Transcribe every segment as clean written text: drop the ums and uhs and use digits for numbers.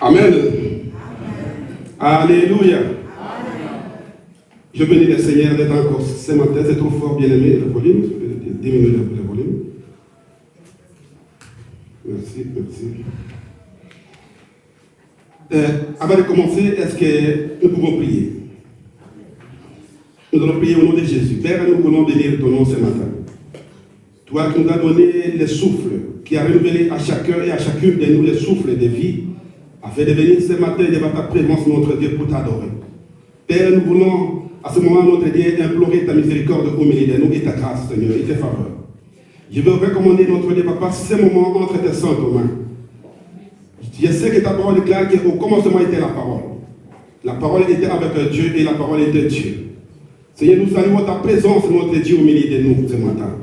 Amen. Alléluia. Je bénis le Seigneur d'être encore ce matin. C'est trop fort, bien-aimé, le volume. Je vais diminuer le volume. Merci, merci. Avant de commencer, est-ce que nous pouvons prier? Nous allons prier au nom de Jésus. Père, nous voulons bénir ton nom ce matin. Toi qui nous as donné le souffle, qui a renouvelé à chacun et à chacune de nous le souffle de vie, afin de venir ce matin devant ta présence, notre Dieu, pour t'adorer. Père, nous voulons à ce moment, notre Dieu, implorer ta miséricorde au milieu de nous et ta grâce, Seigneur, et tes faveurs. Je veux recommander notre Dieu, Papa, ce moment entre tes saintes mains. Je sais que ta parole déclare qu'au commencement était la parole. La parole était avec Dieu et la parole était Dieu. Seigneur, nous saluons ta présence, notre Dieu, au milieu de nous ce matin.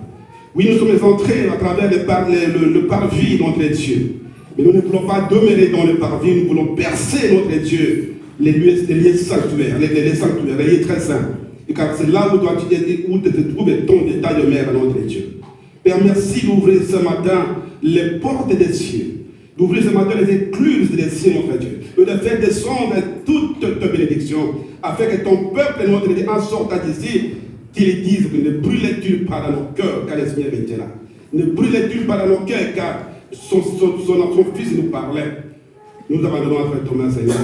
Oui, nous sommes entrés à travers le parvis, notre Dieu. Mais nous ne voulons pas demeurer dans le parvis, nous voulons percer, notre Dieu, les lieux sanctuaires, les lieux très saints. Et car c'est là où tu te trouves ton état de mère, notre Dieu. Père, merci d'ouvrir ce matin les portes des cieux, d'ouvrir ce matin les écluses des cieux, notre Dieu, et de faire descendre toute ta bénédiction, afin que ton peuple, notre Dieu, en sortant d'ici, qu'ils disent que ne brûlez-tu pas dans nos cœurs, car le Seigneur était là. Ne brûlez-tu pas dans nos cœurs, car son fils nous parlait. Nous abandonnons entre ton main, Seigneur,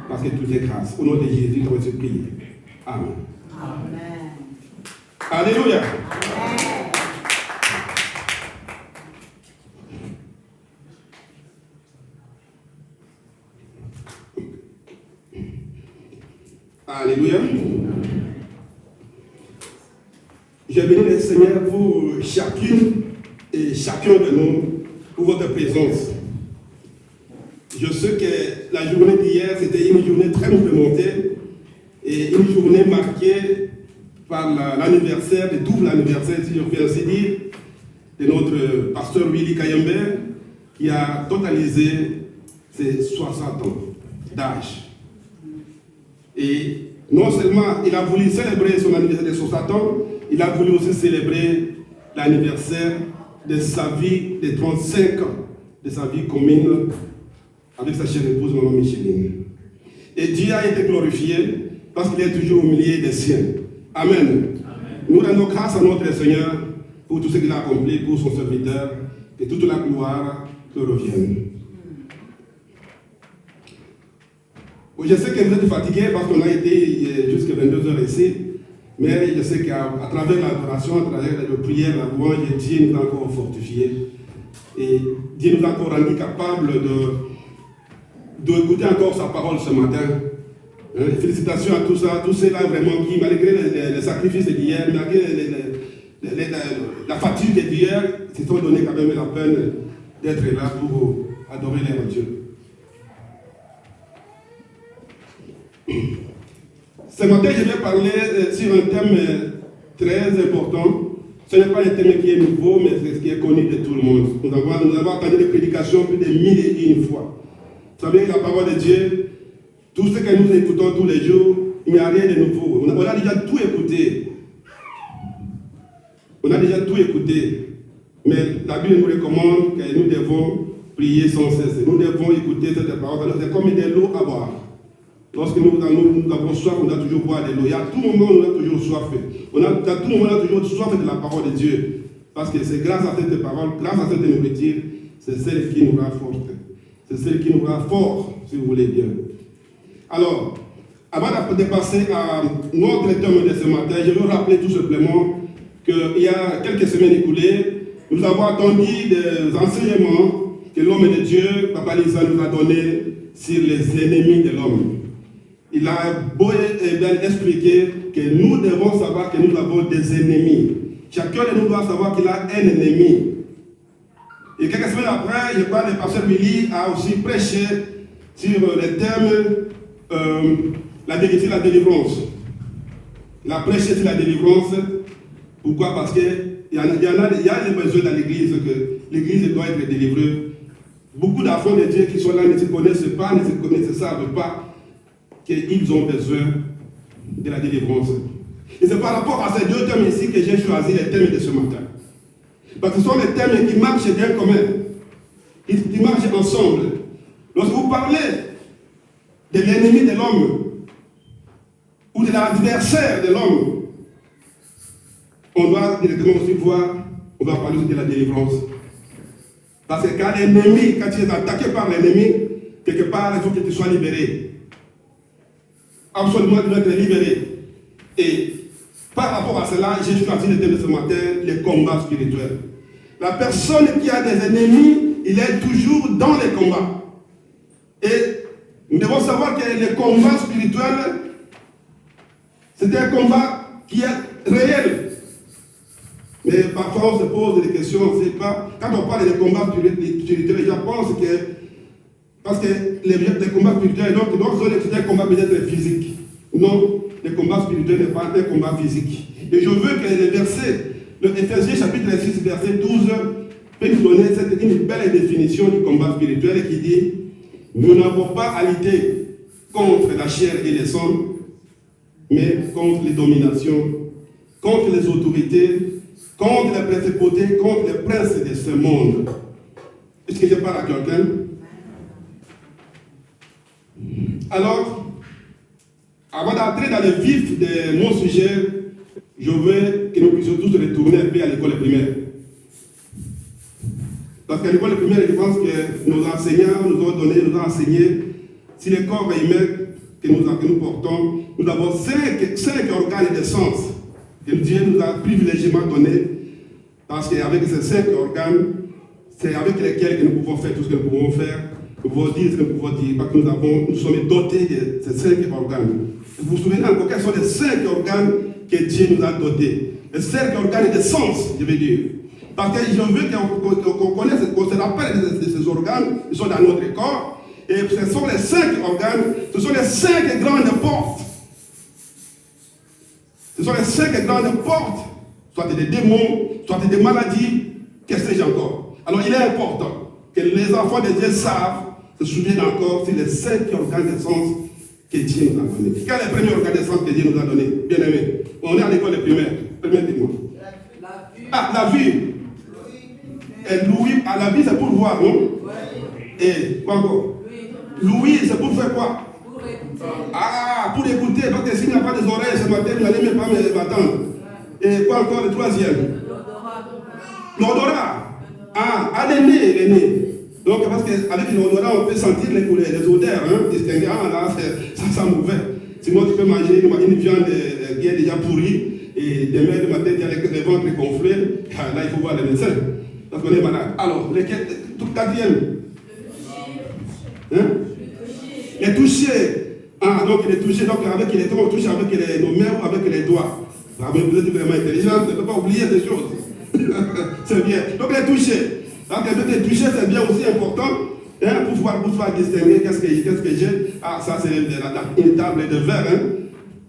parce que tout est grâce. Au nom de Jésus, nous avons prié. Amen. Amen. Alléluia. Alléluia. Je bénis le Seigneur pour chacune et chacun de nous, pour votre présence. Je sais que la journée d'hier, c'était une journée très mouvementée et une journée marquée par l'anniversaire, le double anniversaire, si je peux ainsi dire, de notre pasteur Willy Kayembe, qui a totalisé ses 60 ans d'âge. Et non seulement il a voulu célébrer son anniversaire de 60 ans, il a voulu aussi célébrer l'anniversaire de sa vie de 35 ans, de sa vie commune avec sa chère épouse, Maman Micheline. Et Dieu a été glorifié parce qu'il est toujours au milieu des siens. Amen. Amen. Nous rendons grâce à notre Seigneur pour tout ce qu'il a accompli pour son serviteur, et toute la gloire te revienne. Je sais que vous êtes fatigué parce qu'on a été jusqu'à 22h ici, mais je sais qu'à travers l'adoration, à travers la prière, la louange, Dieu nous a encore fortifiés. Et Dieu nous a encore rendu capables d'écouter encore sa parole ce matin. Félicitations à tous ceux-là vraiment qui, malgré les sacrifices d'hier, malgré la fatigue d'hier, se sont donné quand même la peine d'être là pour adorer leur Dieu. Ce matin, je vais parler sur un thème très important. Ce n'est pas un thème qui est nouveau, mais c'est ce qui est connu de tout le monde. Nous avons entendu des prédications plus de 1001 fois. Vous savez, la parole de Dieu, tout ce que nous écoutons tous les jours, il n'y a rien de nouveau. On a déjà tout écouté. On a déjà tout écouté. Mais la Bible nous recommande que nous devons prier sans cesse. Nous devons écouter cette parole. C'est comme de l'eau à boire. Lorsque nous avons soif, on a toujours boire de l'eau. Et à tout moment, on a toujours soif. À tout moment, on a toujours soif de la parole de Dieu. Parce que c'est grâce à cette parole, grâce à cette nourriture, c'est celle qui nous rend forte. C'est celle qui nous rend fort, si vous voulez bien. Alors, avant de passer à notre thème de ce matin, je veux rappeler tout simplement qu'il y a quelques semaines écoulées, nous avons entendu des enseignements que l'homme de Dieu, Papa Lisa, nous a donnés sur les ennemis de l'homme. Il a beau et bien expliqué que nous devons savoir que nous avons des ennemis. Chacun de nous doit savoir qu'il a un ennemi. Et quelques semaines après, je parle de pasteur Willy a aussi prêché sur le thème la délivrance. Il a prêché sur la délivrance. Pourquoi? Parce qu'il y a des besoins dans l'église, que l'église doit être délivrée. Beaucoup d'enfants de Dieu qui sont là ne se connaissent pas, ne savent pas qu'ils ont besoin de la délivrance. Et c'est par rapport à ces deux thèmes ici que j'ai choisi les thèmes de ce matin. Parce que ce sont les thèmes qui marchent bien commun, qui marchent ensemble. Lorsque vous parlez de l'ennemi de l'homme ou de l'adversaire de l'homme, on doit directement aussi voir, on va parler aussi de la délivrance. Parce que quand l'ennemi, quand tu es attaqué par l'ennemi, quelque part, il faut que tu sois libéré. Absolument, tu dois être libéré. Et par rapport à cela, j'ai choisi le thème de ce matin, les combats spirituels. La personne qui a des ennemis, il est toujours dans les combats. Et nous devons savoir que les combats spirituels, c'est un combat qui est réel. Mais parfois on se pose des questions, on ne sait pas. Quand on parle des combats spirituels, les gens pensent que, parce que les combats spirituels, donc c'est un combat peut-être physique. Non, le combat spirituel n'est pas un combat physique. Et je veux que les versets, le Éphésiens chapitre 6, verset 12, peut nous donner une belle définition du combat spirituel qui dit: nous n'avons pas à lutter contre la chair et le sang, mais contre les dominations, contre les autorités, contre les principautés, contre les princes de ce monde. Est-ce que je parle à quelqu'un? Alors, avant d'entrer dans le vif de mon sujet, je veux que nous puissions tous retourner un peu à l'école primaire. Parce qu'à l'école primaire, je pense que nos enseignants nous ont enseigné, si le corps humain que nous portons, nous avons cinq organes de sens que Dieu nous a privilégiément donnés, parce qu'avec ces 5 organes, c'est avec lesquels que nous pouvons faire tout ce que nous pouvons faire, nous pouvons dire ce que nous pouvons dire, parce que nous sommes dotés de ces 5 organes. Vous vous souvenez encore quels sont les 5 organes que Dieu nous a dotés? Les 5 organes de sens, je veux dire. Parce que je veux qu'on connaisse, qu'on se rappelle de ces organes, ils sont dans notre corps, et ce sont les 5 organes, ce sont les 5 grandes portes. Ce sont les 5 grandes portes, soit des démons, soit des maladies, qu'est-ce que j'ai encore? Alors il est important que les enfants de Dieu savent, se souviennent encore sur les 5 organes de sens que Dieu nous a donnés. Quel est le premier organe de sens que Dieu nous a donné? Bien aimé, on est à l'école primaire. Permettez-moi. Ah, la vue. Et l'ouïe, ah, la vue c'est pour voir, non? Et quoi encore? L'ouïe c'est pour faire quoi? Ah, pour écouter. Donc s'il n'y a pas des oreilles ce matin, vous n'allez même pas m'attendre. Et quoi encore le troisième? L'odorat. Ah, l'aîné. Donc parce qu'avec l'odorat, on peut sentir les odeurs, hein, distinguer. Ah là, ça sent mauvais. Sinon tu peux manger une viande qui est déjà pourrie, et demain le matin, tu as le ventre gonflé. Ah, là, il faut voir le médecin. Parce qu'on est malade. Alors, tout quatrième. Hein? Les touchés. Ah, donc les touchés, donc avec les doigts, on touche avec nos mains ou avec les doigts. Ah, mais vous êtes vraiment intelligent, vous ne pouvez pas oublier ces choses. C'est bien. Donc les touchés. Donc les touchés, c'est bien aussi important, hein, pour pouvoir distinguer qu'est-ce que j'ai. Ah, ça c'est une table de verre. Hein.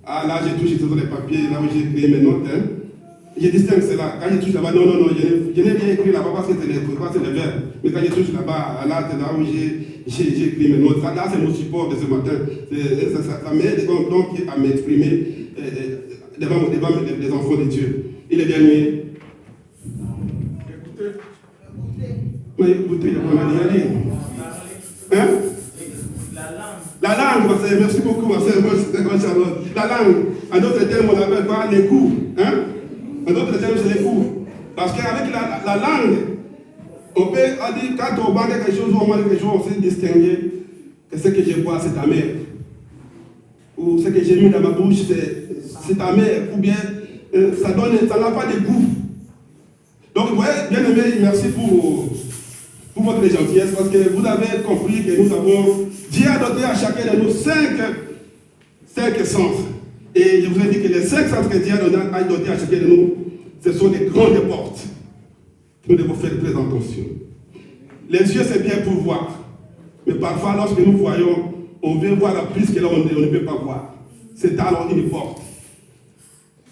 Ah, là j'ai touché sur les papiers, là où j'ai écrit mes notes. Hein. Je distingue cela. Quand je touche là-bas, non, je n'ai rien écrit là-bas parce que c'est le verre. Mais quand je touche là-bas, là, c'est là où j'ai écrit mes notes. Là, c'est mon support de ce matin. Ça m'aide donc à m'exprimer devant les enfants de Dieu. Et le dernier. Écoutez, hein? La langue, merci beaucoup, ma soeur, Charlotte. La langue, en d'autres termes, on appelle quoi? Les coups. Hein? En d'autres termes, c'est les coups. Parce qu'avec la langue, on peut dire, quand on parle quelque chose ou on mange quelque chose, on sait distinguer que ce que je bois, c'est amer. Ou ce que j'ai mis dans ma bouche, c'est amer. Ou bien, ça n'a pas de goût. Donc, vous voyez, bien aimé, merci pour votre gentillesse, parce que vous avez compris que nous avons, Dieu a doté à chacun de nous 5 sens. Et je vous ai dit que les 5 sens que Dieu a doté à chacun de nous, ce sont des grandes portes. Nous devons faire très attention. Les yeux, c'est bien pour voir. Mais parfois, lorsque nous voyons, on veut voir plus que là on ne peut pas voir. C'est alors une porte.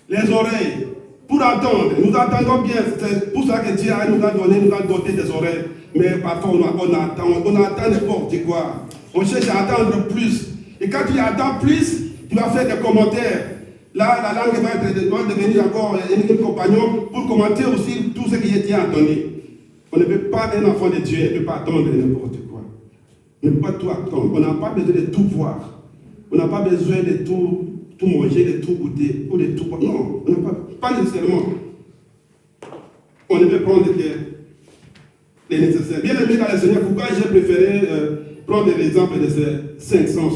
Les oreilles, pour entendre, nous entendons bien. C'est pour ça que Dieu nous a doté des oreilles. Mais parfois, on entend n'importe quoi. On cherche à entendre plus. Et quand tu entends plus, tu vas faire des commentaires. Là, la langue doit devenir encore un compagnon pour commenter aussi tout ce qui est entendu. On ne peut pas, un enfant de Dieu ne peut pas attendre n'importe quoi. On ne peut pas tout attendre. On n'a pas besoin de tout voir. On n'a pas besoin de tout manger, de tout goûter ou de tout boire. Non, on n'a pas nécessairement. On ne peut prendre que les nécessaires. Bien aimé dans le Seigneur, pourquoi j'ai préféré prendre l'exemple de ces 5 sens.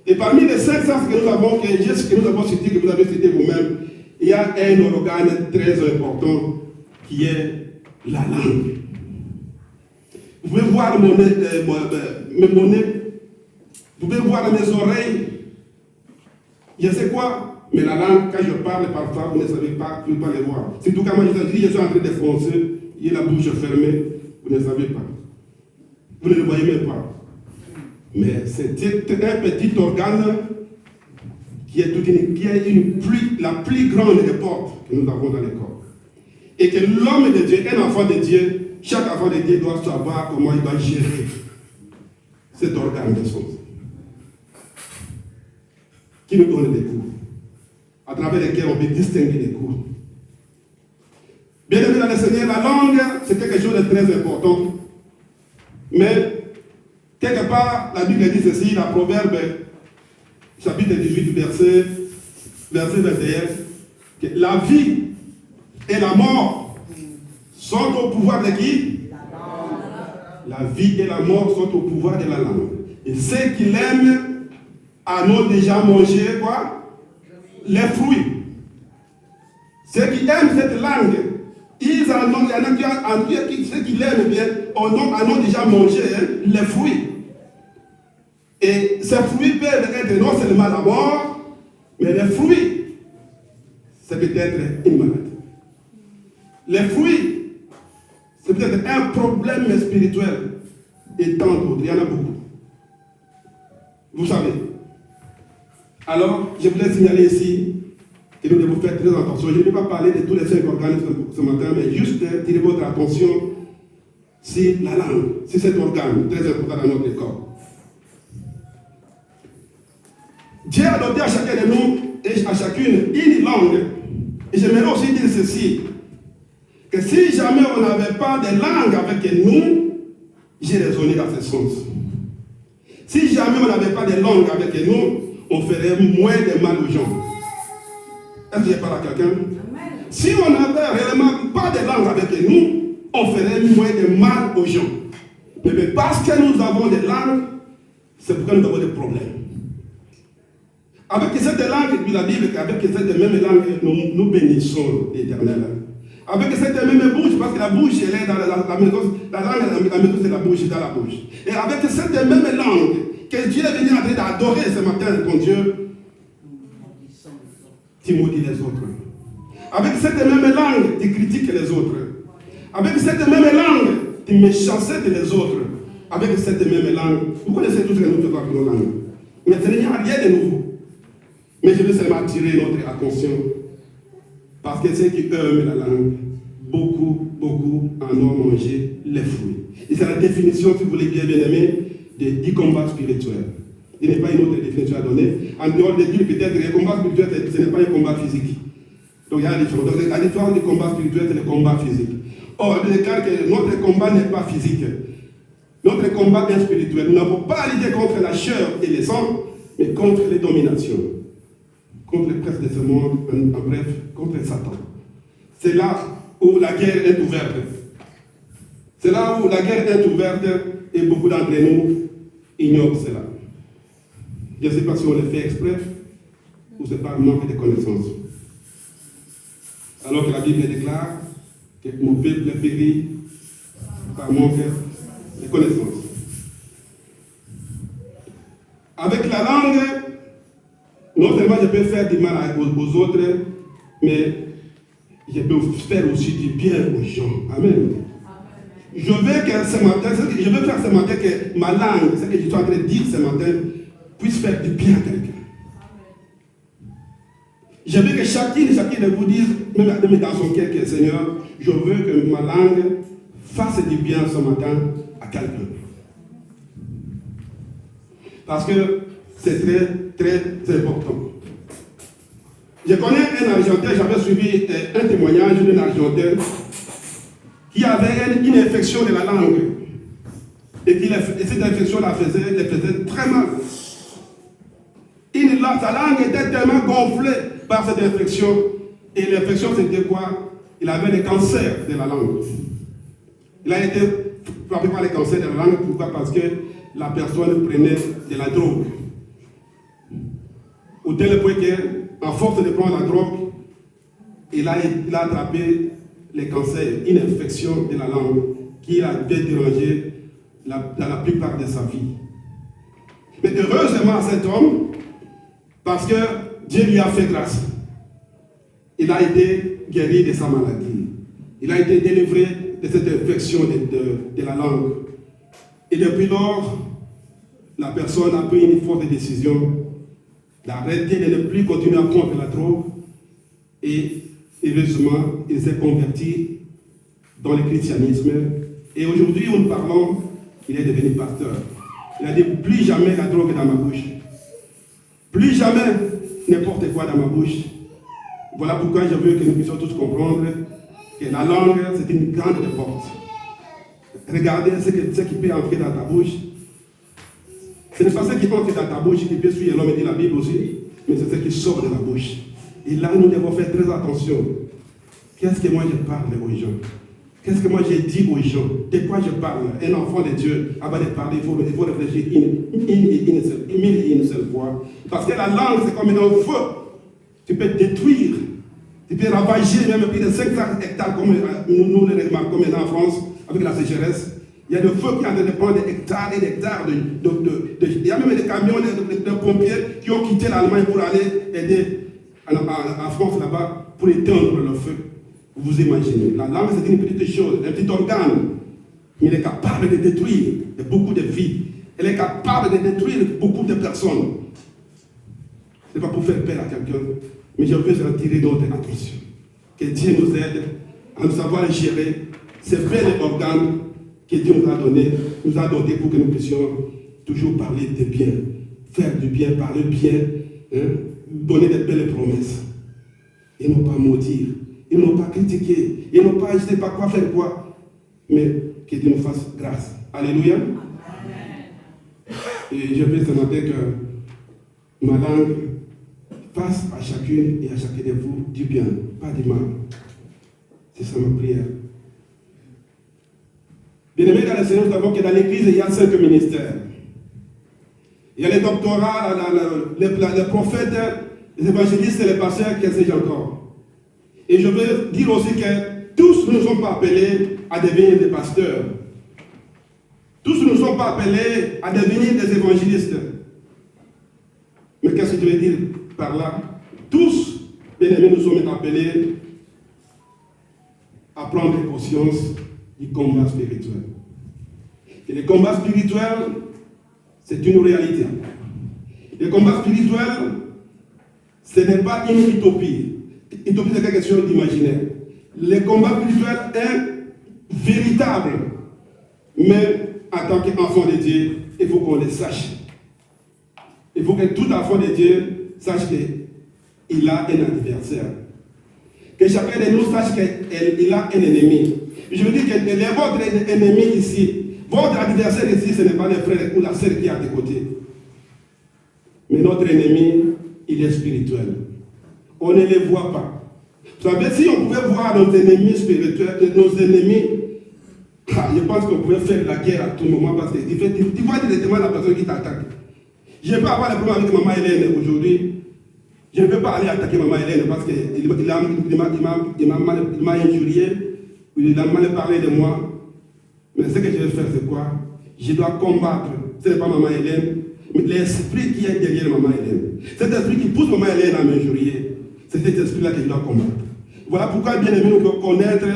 Et parmi les 5 sens que nous avons, que nous avons cités, que vous avez cité vous-même, il y a un organe très important qui est la langue. Vous pouvez voir mon nez, vous pouvez voir mes oreilles. Je sais quoi, mais la langue, quand je parle parfois, vous ne savez pas, vous ne pouvez pas les voir. Surtout quand moi je suis en train de froncer, il y a la bouche fermée, vous ne savez pas. Vous ne le voyez même pas. Mais c'est un petit organe qui est la plus grande des portes que nous avons dans le corps. Et que l'homme de Dieu, un enfant de Dieu, chaque enfant de Dieu doit savoir comment il va gérer cet organe de sens. Qui nous donne des coups, à travers lesquels on peut distinguer les coups. Bien aimé dans le Seigneur, la langue, c'est quelque chose de très important. Mais, quelque part, la Bible dit ceci, la Proverbe, chapitre 18, verset 21, que la vie et la mort sont au pouvoir de qui? La vie et la mort sont au pouvoir de la langue. Et ceux qui l'aiment en ont déjà mangé quoi? Les fruits. Ceux qui aiment cette langue, ils en ont, il y en a qui, ceux qui l'aiment bien, en ont déjà mangé les fruits. Et ces fruits peuvent être non seulement la mort, mais les fruits, c'est peut-être une maladie. Les fruits, c'est peut-être un problème spirituel. Et tant d'autres, il y en a beaucoup. Vous savez. Alors, je voulais signaler ici que nous devons faire très attention. Je ne vais pas parler de tous les 5 organes ce matin, mais juste tirer votre attention sur la langue, sur cet organe très important dans notre corps. Dieu a donné à chacun de nous et à chacune une langue. Et j'aimerais aussi dire ceci, que si jamais on n'avait pas de langue avec nous, j'ai raisonné dans ce sens. Si jamais on n'avait pas de langue avec nous, on ferait moins de mal aux gens. Est-ce que je parle à quelqu'un? Si on n'avait réellement pas de langue avec nous, on ferait moins de mal aux gens. Mais parce que nous avons des langues, c'est pourquoi nous avons des problèmes. Avec cette langue, puis la Bible, avec cette même langue, nous bénissons l'Éternel. Avec cette même bouche, parce que la bouche, elle est dans la maison, la maison c'est la bouche, dans la bouche. Et avec cette même langue, que Dieu est venu en train d'adorer ce matin, ton Dieu, tu maudis les autres. Avec cette même langue, tu critiques les autres. Avec cette même langue, tu méchancettes les autres. Avec cette même langue, vous connaissez tout ce que nous faisons avec nos langues. Mais il n'y a rien de nouveau. Mais je veux seulement attirer notre attention. Parce que ceux qui aiment la langue, beaucoup en ont mangé les fruits. Et c'est la définition, si vous voulez bien aimé, du combat spirituel. Il n'y a pas une autre définition à donner. En dehors de dire peut-être que le combat spirituel, ce n'est pas un combat physique. Donc il y a une différence. Donc la différence du combat spirituel, c'est le combat physique. Or, il déclare que notre combat n'est pas physique. Notre combat est spirituel. Nous n'avons pas à lutter contre la chair et le sang, mais contre les dominations. Contre les princes de ce monde, en bref, contre Satan. C'est là où la guerre est ouverte. C'est là où la guerre est ouverte et beaucoup d'entre nous ignorent cela. Je ne sais pas si on le fait exprès ou c'est par manque de connaissances. Alors que la Bible déclare que mon peuple périt par manque de connaissances. Avec la langue, non seulement je peux faire du mal aux autres, mais je peux faire aussi du bien aux gens. Amen. Je veux faire ce matin que ma langue, ce que je suis en train de dire ce matin, puisse faire du bien à quelqu'un. Je veux que chacun de vous dise, même dans son cœur, que Seigneur, je veux que ma langue fasse du bien ce matin à quelqu'un. Parce que c'est très important. Je connais un Argentin, j'avais suivi un témoignage d'un Argentin qui avait une infection de la langue. Et et cette infection les faisait très mal. Sa langue était tellement gonflée par cette infection. Et l'infection, c'était quoi? Il avait le cancer de la langue. Il a été frappé par le cancer de la langue. Pourquoi? Parce que la personne prenait de la drogue. Au tel point qu'à force de prendre la drogue, il a attrapé le cancer, une infection de la langue qui a dérangé la plupart de sa vie. Mais heureusement à cet homme, parce que Dieu lui a fait grâce, il a été guéri de sa maladie. Il a été délivré de cette infection de la langue. Et depuis lors, la personne a pris une forte décision d'arrêter de ne plus continuer à prendre la drogue. Et heureusement, il s'est converti dans le christianisme. Et aujourd'hui, où nous parlons, il est devenu pasteur. Il a dit, plus jamais la drogue dans ma bouche. Plus jamais n'importe quoi dans ma bouche. Voilà pourquoi je veux que nous puissions tous comprendre que la langue, c'est une grande porte. Regardez ce qui peut entrer dans ta bouche. Ce n'est pas ce qui entre dans ta bouche qui peut suivre l'homme et dit la Bible aussi, mais c'est ce qui sort de la bouche. Et là, nous devons faire très attention. Qu'est-ce que moi je parle aux gens? Qu'est-ce que moi j'ai dit aux gens? De quoi je parle? Un enfant de Dieu, avant de parler, il faut réfléchir une seule fois. Parce que la langue, c'est comme un feu. Tu peux détruire, tu peux ravager même plus de 500 hectares, comme nous le remarquons maintenant en France, avec la sécheresse. Il y a des feux qui sont en train de prendre des hectares et des hectares. Il y a même des camions de pompiers qui ont quitté l'Allemagne pour aller aider en France là-bas, pour éteindre le feu. Vous imaginez, la langue c'est une petite chose, un petit organe, mais elle est capable de détruire beaucoup de vies. Elle est capable de détruire beaucoup de personnes. Ce n'est pas pour faire peur à quelqu'un, mais je veux attirer notre attention. Que Dieu nous aide à nous savoir gérer ces belles organes que Dieu nous a donnés pour que nous puissions toujours parler de bien, faire du bien, parler bien, donner de belles promesses. Et non pas maudire. Ils n'ont pas critiqué, ils n'ont pas, je ne sais pas quoi faire quoi, mais que Dieu nous fasse grâce. Alléluia. Amen. Et je veux ce matin que ma langue fasse à chacune et à chacun de vous du bien, pas du mal. C'est ça ma prière. Bien-aimés dans le Seigneur, nous savons que dans l'Église, il y a 5 ministères. Il y a les doctorats, les prophètes, les évangélistes et les pasteurs, qu'est-ce que j'ai encore? Et je veux dire aussi que tous nous ne sommes pas appelés à devenir des pasteurs. Tous ne sont pas appelés à devenir des évangélistes. Mais qu'est-ce que je veux dire par là? Tous, bien aimés, nous sommes appelés à prendre conscience du combat spirituel. Et le combat spirituel, c'est une réalité. Le combat spirituel, ce n'est pas une utopie. Utopie, c'est quelque chose d'imaginaire. Le combat spirituel est véritable. Mais en tant qu'enfant de Dieu, il faut qu'on le sache. Il faut que tout enfant de Dieu sache qu'il a un adversaire. Que chacun de nous sache qu'il a un ennemi. Je veux dire que votre ennemi ici, votre adversaire ici, ce n'est pas le frère ou la sœur qui est à tes côtés. Mais notre ennemi, il est spirituel. On ne les voit pas. Vous savez, si on pouvait voir nos ennemis spirituels, nos ennemis, je pense qu'on pouvait faire la guerre à tout moment parce que tu vois directement la personne qui t'attaque. Je ne peux pas avoir le problème avec maman Hélène aujourd'hui. Je ne peux pas aller attaquer maman Hélène parce qu'il m'a injurié, il a mal parlé de moi. Mais ce que je vais faire, c'est quoi? Je dois combattre, ce n'est pas maman Hélène, mais l'esprit qui est derrière maman Hélène. Cet esprit qui pousse maman Hélène à m'injurier. C'est cet esprit-là que je dois combattre. Voilà pourquoi, bien aimé, nous devons connaître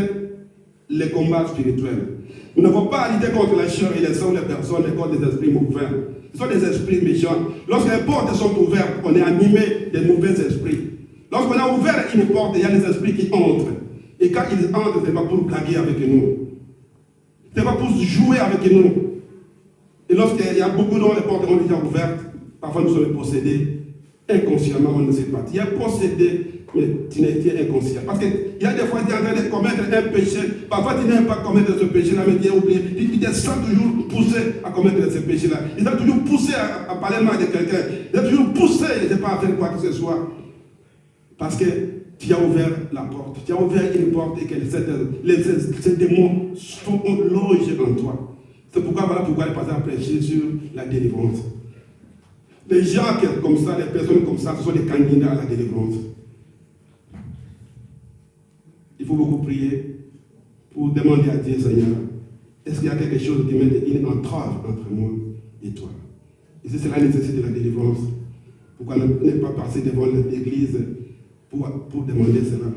les combats spirituels. Nous n'avons pas à lutter contre la chair et les sangs, les personnes, les corps des esprits mauvais. Ce sont des esprits méchants. Lorsque les portes sont ouvertes, on est animé des mauvais esprits. Lorsqu'on a ouvert une porte, il y a des esprits qui entrent. Et quand ils entrent, ce n'est pas pour blaguer avec nous. Ce n'est pas pour jouer avec nous. Et lorsqu'il y a beaucoup dont les portes sont déjà ouvertes, parfois nous sommes possédés. Inconsciemment, on ne sait pas. Tu es possédé, mais tu es inconscient. Parce qu'il y a des fois, tu es en train de commettre un péché. Parfois, tu n'aimes pas commettre ce péché-là, mais tu es oublié. Tu te sens toujours poussé à commettre ce péché-là. Il t'a toujours poussé à parler mal de quelqu'un. Il t'a toujours poussé, je ne sais pas, à faire quoi que ce soit. Parce que tu as ouvert la porte. Tu as ouvert une porte et que ces démons sont logés en toi. C'est pourquoi, il passe à prêcher sur la délivrance. Les gens comme ça, les personnes comme ça, ce sont des candidats à la délivrance. Il faut beaucoup prier pour demander à Dieu, Seigneur, est-ce qu'il y a quelque chose qui met une entrave entre moi et toi? Et c'est la nécessité de la délivrance. Pourquoi ne pas passer devant l'église pour demander cela?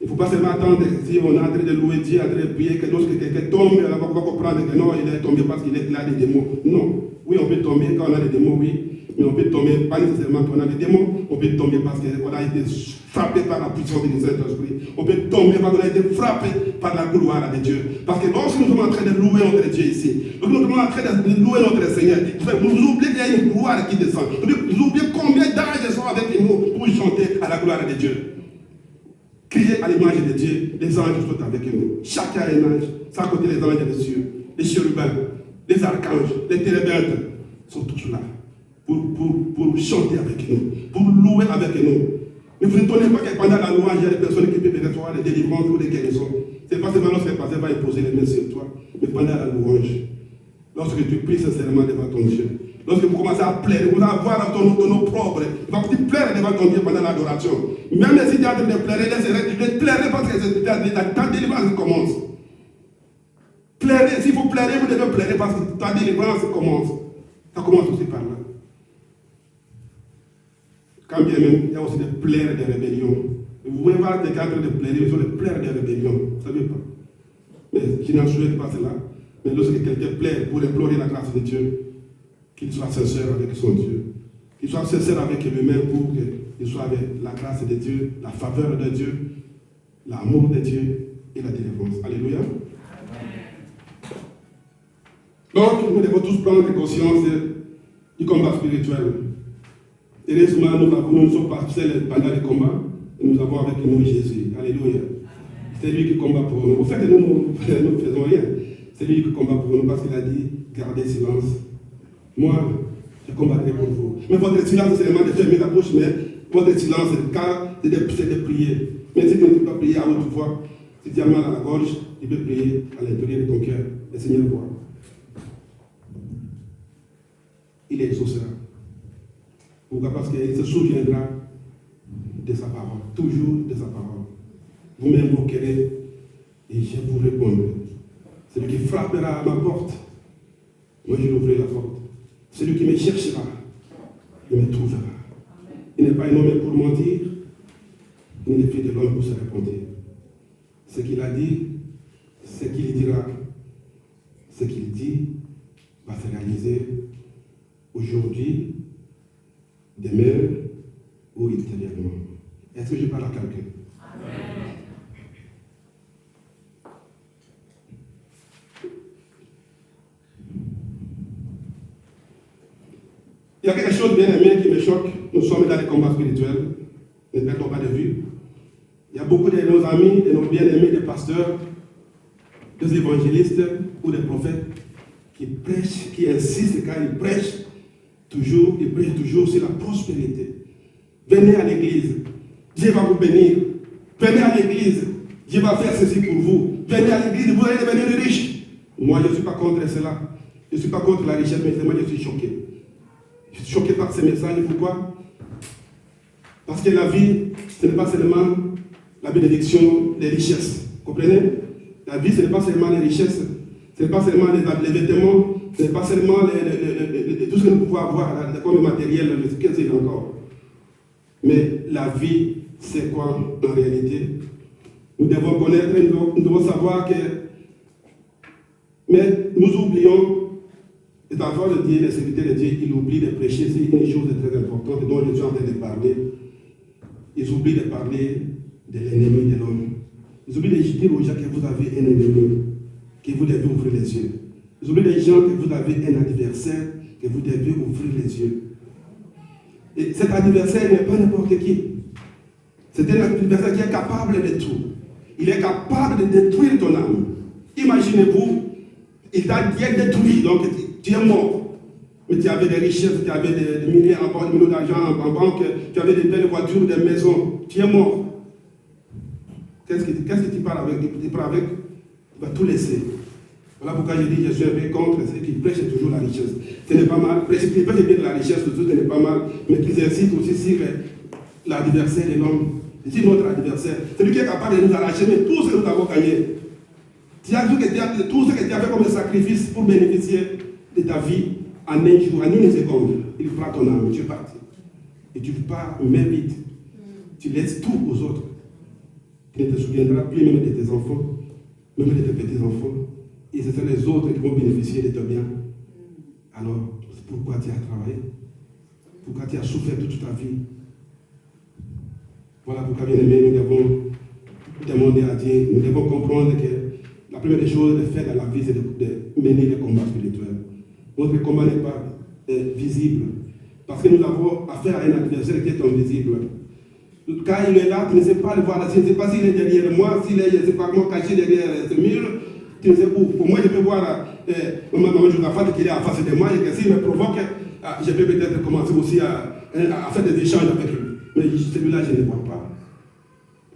Il ne faut pas seulement attendre si on est en train de louer Dieu, en train de prier, que lorsque quelqu'un tombe, on va comprendre que non, il est tombé parce qu'il a des démons. Non. Oui, on peut tomber quand on a des démons, oui. Mais on peut tomber, pas nécessairement quand on a des démons, on peut tomber parce qu'on a été frappé par la puissance du Saint-Esprit. On peut tomber parce qu'on a été frappé par la gloire de Dieu. Parce que lorsque nous sommes en train de louer notre Dieu ici, lorsque nous sommes en train de louer notre Seigneur, nous oublions qu'il y a une gloire qui descend. Nous oublions combien d'anges sont avec nous pour chanter à la gloire de Dieu. Crier à l'image de Dieu, les anges sont avec nous. Chacun a un ange, sans compter les anges des cieux, les chérubins, les archanges, les térébintes, sont tous là pour chanter avec nous, pour louer avec nous. Mais vous ne tenez pas que pendant la louange, il y a des personnes qui peuvent recevoir des délivrances ou des guérisons. Ce n'est pas seulement lorsque le pasteur va imposer les mains sur toi, mais pendant la louange, lorsque tu pries sincèrement devant ton Dieu, lorsque vous commencez à pleurer, vous allez avoir ton eau propre, tu pleures devant ton Dieu pendant l'adoration. Même si tu es en train de pleurer, laisse pleurer parce que ta délivrance commence. Pleurer, s'il faut pleurer, vous devez pleurer parce que ta délivrance commence. Ça commence aussi par là. Quand bien même, il y a aussi des pleurs de rébellion. Vous pouvez voir des cadres de pleurer, ils sont des pleurs de rébellion. Vous ne savez pas. Mais je n'en souhaite pas cela. Mais lorsque quelqu'un pleure pour implorer la grâce de Dieu, qu'il soit sincère avec son Dieu, qu'il soit sincère avec lui-même pour qu'il soit avec la grâce de Dieu, la faveur de Dieu, l'amour de Dieu et la délivrance. Alléluia. Donc, nous devons tous prendre conscience du combat spirituel. Heureusement, nous ne sommes pas seuls pendant le combat, nous avons avec nous Jésus. Alléluia. C'est lui qui combat pour nous. Au fait, nous ne faisons rien. C'est lui qui combat pour nous parce qu'il a dit, gardez silence. Moi, je combattrai pour vous. Mais votre silence, c'est seulement de fermer la bouche, mais votre silence, c'est de prier. Mais si tu ne peux pas prier à haute voix, si tu as mal à la gorge, tu peux prier à l'intérieur de ton cœur. Le Seigneur voit. Il exaucera. Pourquoi? Parce qu'il se souviendra de sa parole, toujours de sa parole. Vous m'invoquerez et je vous répondrai. Celui qui frappera à ma porte, moi je l'ouvrirai la porte. Celui qui me cherchera, il me trouvera. Il n'est pas un homme pour mentir, ni le fils de l'homme pour se répondre. Ce qu'il a dit, ce qu'il dira, ce qu'il dit va se réaliser aujourd'hui, demain ou ultérieurement. Est-ce que je parle à quelqu'un? Amen. Il y a quelque chose bien aimé qui me choque. Nous sommes dans les combats spirituels. Ne perdons pas de vue. Il y a beaucoup de nos amis, de nos bien-aimés, des pasteurs, des évangélistes ou des prophètes qui prêchent, qui insistent quand ils prêchent toujours sur la prospérité. Venez à l'église, Dieu va vous bénir. Venez à l'église, Dieu va faire ceci pour vous. Venez à l'église, vous allez devenir riche. Moi, je ne suis pas contre cela. Je ne suis pas contre la richesse, mais moi, je suis choqué. Je suis choqué par ces messages. Pourquoi? Parce que la vie, ce n'est pas seulement la bénédiction des richesses. Vous comprenez? La vie, ce n'est pas seulement les richesses. Ce n'est pas seulement les vêtements. Ce n'est pas seulement tout ce que nous pouvons avoir comme matériel, ce que c'est encore. Mais la vie, c'est quoi en réalité? Nous devons connaître, nous devons savoir que... Mais nous oublions, et parfois le Dieu, les serviteurs de Dieu, ils oublient de prêcher, c'est une chose très importante dont je suis en train de parler. Ils oublient de parler de l'ennemi de l'homme. Ils oublient de dire aux gens que vous avez un ennemi, que vous devez ouvrir les yeux. Ils oublient les gens que vous avez un adversaire, que vous devez ouvrir les yeux. Et cet adversaire n'est pas n'importe qui. C'est un adversaire qui est capable de tout. Il est capable de détruire ton âme. Imaginez-vous, il t'a détruit, donc tu es mort. Mais tu avais des richesses, tu avais des milliers en banque, des millions d'argent en banque, tu avais des belles voitures, des maisons. Tu es mort. Qu'est-ce que tu pars avec? Tu pars avec? Tu vas tout laisser. Voilà pourquoi je dis je suis un peu contre ceux qui prêchent toujours la richesse. Ce n'est pas mal. Prêcher bien de la richesse, ce n'est pas mal, mais qu'ils incitent aussi sur l'adversaire de l'homme. C'est notre adversaire. C'est lui qui est capable de nous arracher, mais tout ce que nous avons gagné. Tout ce que tu as fait comme sacrifice pour bénéficier de ta vie en un jour, en une seconde, il prend ton âme, tu es parti. Et tu pars même vite. Tu laisses tout aux autres. Tu ne te souviendras plus même de tes enfants, même de tes petits-enfants. Et ce sont les autres qui vont bénéficier de ton bien. Alors, pourquoi tu as travaillé? Pourquoi tu as souffert toute ta vie? Voilà pourquoi, bien aimé, nous devons demander à Dieu, nous devons comprendre que la première des choses à faire dans la vie, c'est de mener des combats spirituels. Notre combat n'est pas visible, parce que nous avons affaire à un adversaire qui est invisible. Quand il est là, tu ne sais pas le voir, tu ne sais pas s'il est derrière moi, s'il est, je ne sais pas comment caché derrière ce mur, tu ne sais où. Pour moi, je peux voir maman Josaphat qui est en face de moi, et que s'il me provoque, je peux peut-être commencer aussi à faire des échanges avec lui. Mais celui-là, je ne le vois pas.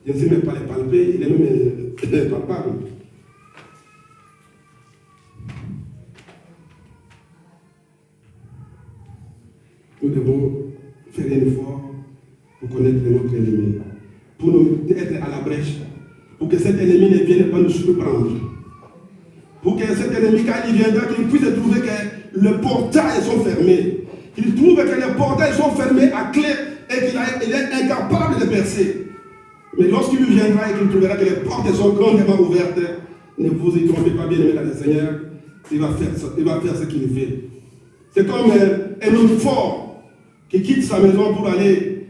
Je ne sais même pas les palper, il est même palpable. Nous devons faire un effort pour connaître notre ennemi, pour nous être à la brèche, pour que cet ennemi ne vienne pas nous surprendre. Pour que cet ennemi, quand il viendra, qu'il puisse trouver que les portails sont fermés. Qu'il trouve que les portails sont fermés à clé et qu'il est incapable de percer. Mais lorsqu'il viendra et qu'il trouvera que les portes sont grandement ouvertes, ne vous y trompez pas, bien aimé dans le Seigneur, il va faire ce qu'il fait. C'est comme un homme fort qui quitte sa maison pour aller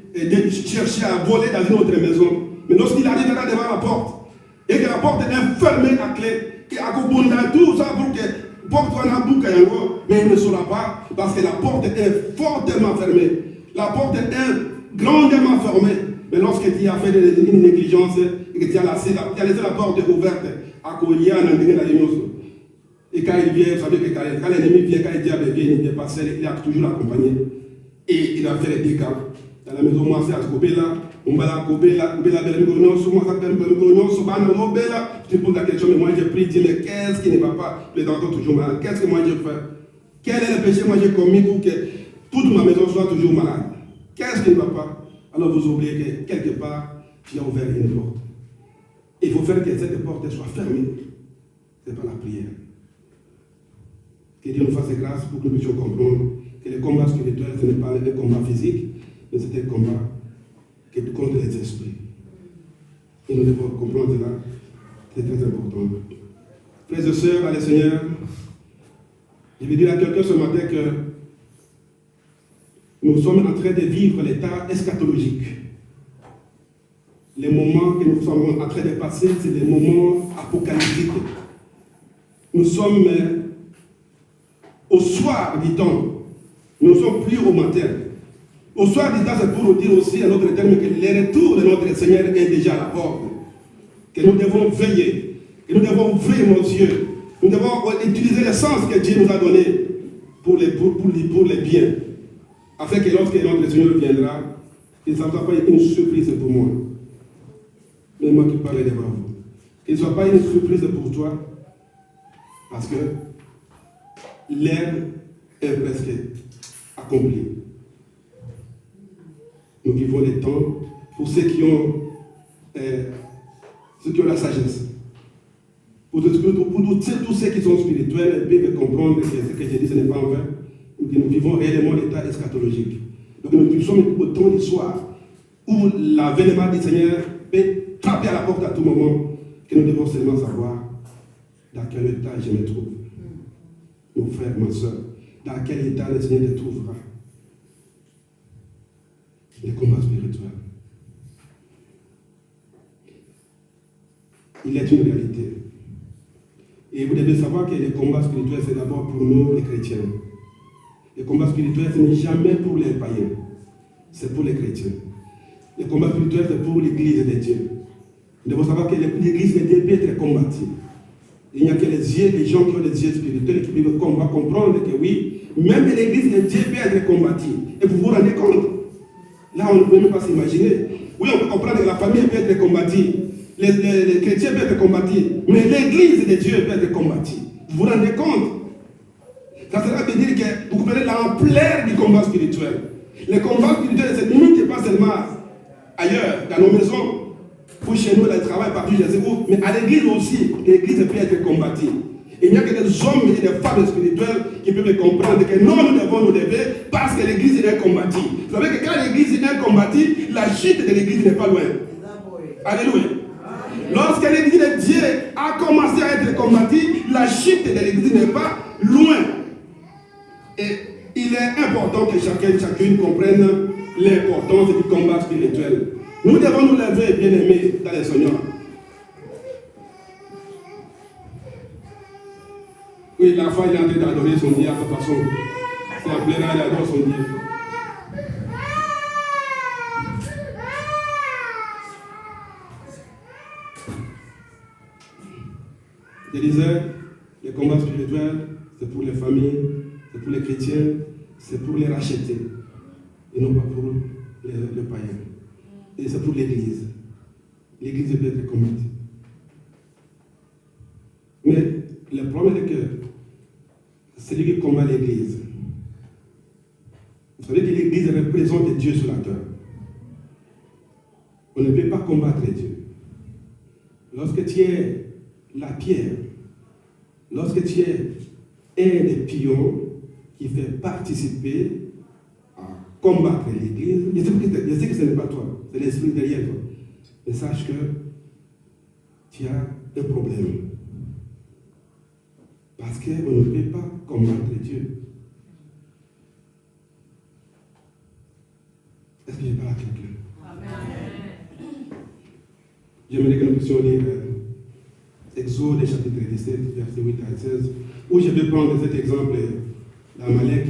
chercher à voler dans une autre maison. Mais lorsqu'il arrivera devant la porte, et que la porte est fermée à clé, et à tout ça pour que porte mais il ne saura pas, parce que la porte est fortement fermée. La porte est grandement fermée. Mais lorsque tu as fait une négligence et que tu as laissé la porte ouverte, à Koya, et quand il vient, vous savez que quand l'ennemi vient, quand il dit il ne vient pas seul, il a toujours accompagné. Et il a fait les dégâts. Dans la maison, moi, c'est à Kobela, on va la Kobela, tu poses la question, mais moi j'ai pris, dis, mais qu'est-ce qui ne va pas? Les enfants toujours malades. Qu'est-ce que moi j'ai fait? Quel est le péché que moi j'ai commis pour que toute ma maison soit toujours malade? Qu'est-ce qui ne va pas? Alors vous oubliez que quelque part, tu as ouvert une porte. Il faut faire que cette porte soit fermée. C'est par la prière. Que Dieu nous fasse grâce pour que nous puissions comprendre que le combat spirituel, ce n'est pas un combat physique, mais c'est un combat qui est contre les esprits. Et nous devons comprendre cela. C'est très important. Frères et sœurs, dans le Seigneur, je vais dire à quelqu'un ce matin que nous sommes en train de vivre l'état eschatologique. Les moments que nous sommes en train de passer, c'est des moments apocalyptiques. Nous sommes au soir, dit-on. Nous ne sommes plus au matin. Au soir, dit-on, c'est pour nous dire aussi, à notre terme, que le retour de notre Seigneur est déjà à la porte. Que nous devons veiller, que nous devons ouvrir nos yeux. Nous devons utiliser le sens que Dieu nous a donné pour les biens. Afin que lorsque notre Seigneur viendra, qu'il ne soit pas une surprise pour moi. Mais moi qui parle devant vous. Qu'il ne soit pas une surprise pour toi. Parce que l'heure est presque accomplie. Nous vivons les temps pour ceux qui ont la sagesse. Pour tous ceux qui sont spirituels, ils peuvent comprendre que ce que j'ai dit, ce n'est pas en vain. Nous vivons réellement l'état eschatologique. Donc nous sommes au temps du soir où l'avènement du Seigneur peut frapper à la porte à tout moment, que nous devons seulement savoir dans quel état je me trouve. Mon frère, ma soeur, dans quel état le Seigneur te trouvera. Les combats spirituels. Il est une réalité. Et vous devez savoir que les combats spirituels, c'est d'abord pour nous, les chrétiens. Les combats spirituels, ce n'est jamais pour les païens. C'est pour les chrétiens. Le combat spirituel, c'est pour l'église de Dieu. Nous devons savoir que l'église de Dieu peut être combattue. Il n'y a que les gens qui ont les yeux spirituels qui peuvent comprendre que oui, même l'église de Dieu peut être combattue. Et vous vous rendez compte? Là, on ne peut même pas s'imaginer. Oui, on peut comprendre que la famille peut être combattue. Les chrétiens peuvent être combattus. Mais l'église de Dieu peut être combattue. Vous vous rendez compte? Ça cela veut dire que vous comprenez l'ampleur du combat spirituel. Le combat spirituel ne se limite pas seulement ailleurs, dans nos maisons, ou chez nous, dans le travail, partout, je sais où, mais à l'église aussi, l'église peut être combattue. Il n'y a que des hommes et des femmes spirituels qui peuvent comprendre que non, nous devons nous lever parce que l'église est combattue. Vous savez que quand l'église est combattue, la chute de l'église n'est pas loin. Alléluia. Lorsque l'église de Dieu a commencé à être combattue, la chute de l'église n'est pas loin. Et il est important que chacune comprenne l'importance du combat spirituel. Nous devons nous lever, bien-aimés, dans le Seigneur. Oui, l'enfant est en train d'adorer son Dieu à sa façon. C'est en plein air, il adore son Dieu. Je disais, le combat spirituel, c'est pour les familles, c'est pour les chrétiens, c'est pour les racheter. Et non pas pour le païen. Et c'est pour l'église. L'église peut être combattue. Mais le problème est que c'est lui qui combat l'église. Vous savez que l'église représente Dieu sur la terre. On ne peut pas combattre Dieu. Lorsque tu es la pierre, lorsque tu es un des pions qui fait participer à combattre l'église, je sais que ce n'est pas toi, c'est l'esprit derrière toi. Mais sache que tu as un problème. Parce qu'on ne peut pas combattre Dieu. Est-ce que je parle à quelqu'un? Amen. J'aimerais que nous puissions lire Exode chapitre 17, verset 8 à 16, où je vais prendre cet exemple d'Amalek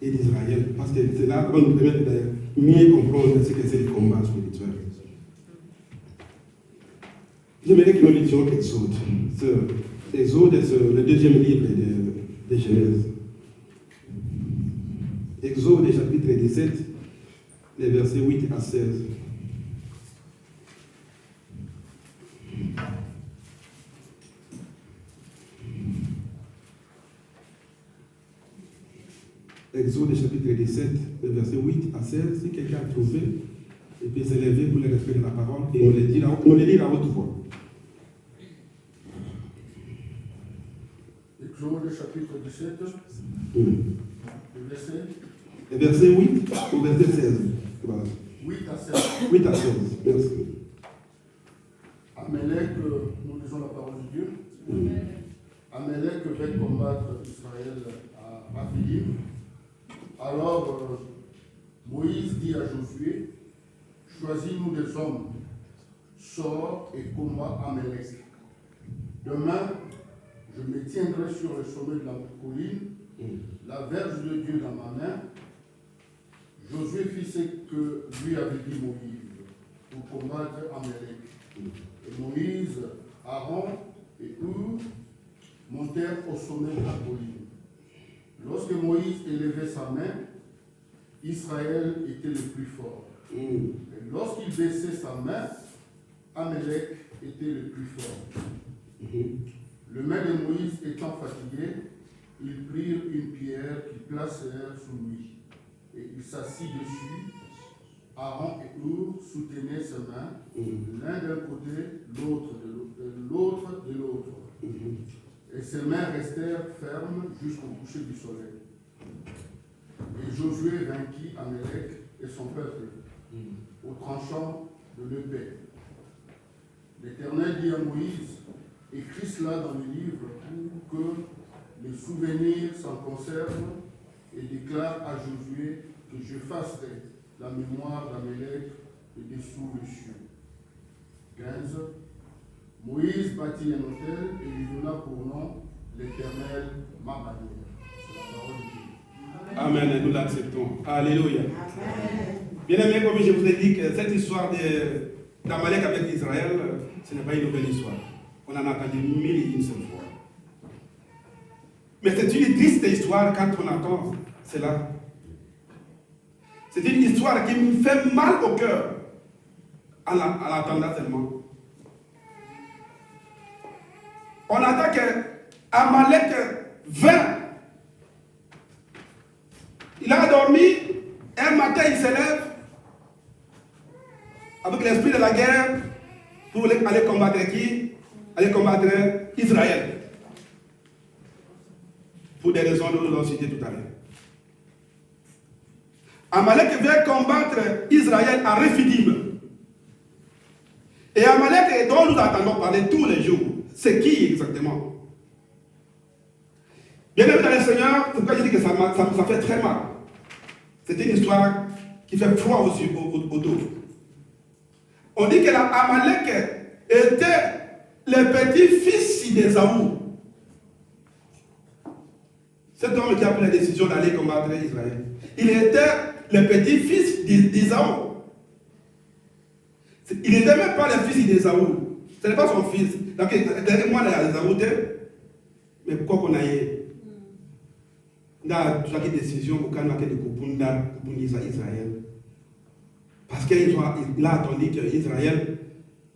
et d'Israël, parce que c'est là qu'on nous permet de mieux comprendre ce que c'est le combat spirituel. J'aimerais que nous lisions Exode. Exode est le deuxième livre de Genèse. Exode chapitre 17, les versets 8 à 16. Exode chapitre 17, les versets 8 à 16. Si quelqu'un a trouvé, il peut se lever pour le respect de la parole et on le dit à haute voix. Exode chapitre 17, le verset 8 au verset 16. Voilà. 8 à 16. 8 à 16, merci. Amalek, nous lisons la parole de Dieu. Amalek va combattre Israël à Raphidim. Alors Moïse dit à Josué, choisis-nous des hommes, sors et combat Amalek. Demain, je me tiendrai sur le sommet de la colline, la verge de Dieu dans ma main. Josué fit ce que lui avait dit Moïse pour combattre Amalek. Et Moïse, Aaron et Hur montèrent au sommet de la colline. Lorsque Moïse élevait sa main, Israël était le plus fort. Et lorsqu'il baissait sa main, Amalek était le plus fort. Le main de Moïse étant fatigué, ils prirent une pierre qu'ils placèrent sous lui. Et il s'assit dessus. Aaron et Hur soutenaient ses mains, l'un d'un côté, l'autre de l'autre. Et ses mains restèrent fermes jusqu'au coucher du soleil. Et Josué vainquit Amalek et son peuple au tranchant de l'épée. L'Éternel dit à Moïse, écris cela dans le livre pour que les souvenirs s'en conservent et déclare à Josué que j'effacerai la mémoire d'Amalek et dessous les cieux. 15. Moïse bâtit un autel et lui donna pour nom l'Éternel ma bannière. C'est la parole de Dieu. Amen, et nous l'acceptons. Alléluia. Amen. Bien aimé, comme je vous ai dit que cette histoire d'Amalek avec Israël, ce n'est pas une nouvelle histoire. On en a entendu 1001 fois. Mais c'est une triste histoire quand on entend cela. C'est une histoire qui me fait mal au cœur en l'entendant seulement. On entend que Amalek vint. Il a dormi, un matin il se lève avec l'esprit de la guerre pour aller combattre qui? Aller combattre Israël. Pour des raisons que nous avons citées tout à l'heure. Amalek vient combattre Israël à Rephidim. Et Amalek, dont nous entendons parler tous les jours, c'est qui exactement? Bien aimé dans le Seigneur, c'est pourquoi je dis que ça fait très mal. C'est une histoire qui fait froid au dos. On dit que Amalek était le petit-fils d'Ésaü. Cet homme qui a pris la décision d'aller combattre Israël. Il était le petit-fils d'Ésaü. Il n'était même pas le fils d'Ésaü. Ce n'est pas son fils. Donc, moi, Ésaü, mais pourquoi qu'on a eu une décision pour qu'on ait de Israël? Parce qu'il a attendu qu'Israël